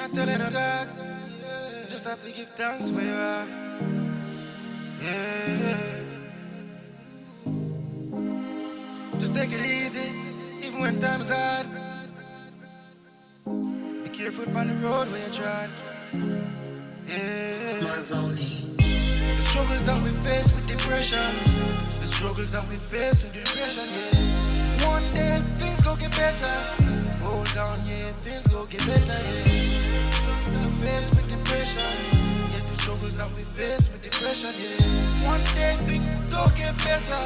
Not telling no dog. You just have to give thanks where you are. Yeah. Just take it easy, even when time's hard. Be careful on the road where you tread. Yeah. The struggles that we face with depression. The struggles that we face with depression, yeah. One day things gon' get better. Hold on, yeah, things gon' get better, yeah. Face with depression. Yes, the struggles that we face with depression, yeah. One day things gon' get better.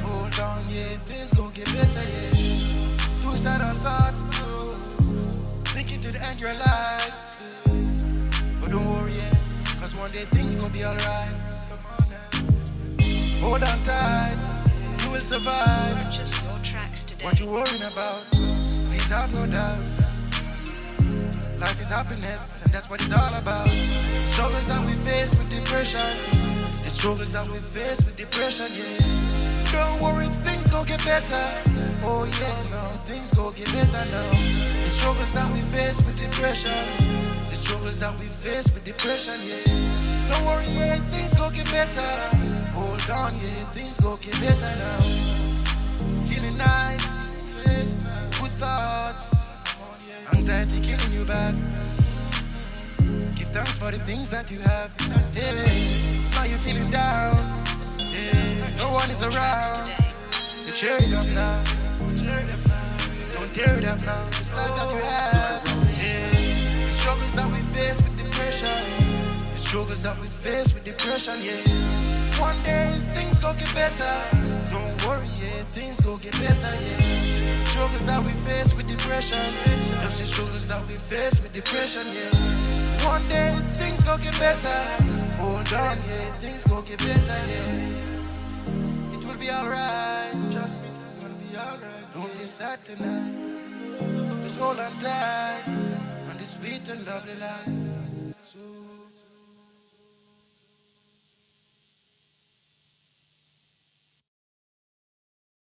Hold on, yeah, things gon' get better, yeah. Suicidal thoughts, oh. Thinking to the end of your life, yeah. But don't worry, yeah, cause one day things gon' be alright. Come on now. Hold on tight, you will survive. Purchase your tracks today. What you worrying about? Please have no doubt. Life is happiness, and that's what it's all about. Struggles that we face with depression. The struggles that we face with depression, yeah. Don't worry, things gon' get better. Oh yeah, no, things gon' get better now. The struggles that we face with depression. The struggles that we face with depression, yeah. Don't worry, yeah, things gon' get better. Hold on, yeah, things gon' get better now. Feeling nice, good thoughts. Anxiety killing you bad. Give thanks for the things that you have. Yeah. Now you're feeling down. Yeah. No one is around. You cheer it up now. Don't tear it up now. It's life that you have. Yeah. The struggles that we face with depression. The struggles that we face with depression. Yeah. One day things gon' get better. Don't worry, yeah, things gon' get better. Yeah. Struggles that we face with depression. Just the struggles that we face with depression, yeah. One day things gon' get better. Hold on, yeah, things gon' get better, yeah. It will be alright, trust me, it's gonna be alright. Don't be sad tonight. Just hold on tight on this sweet and lovely life.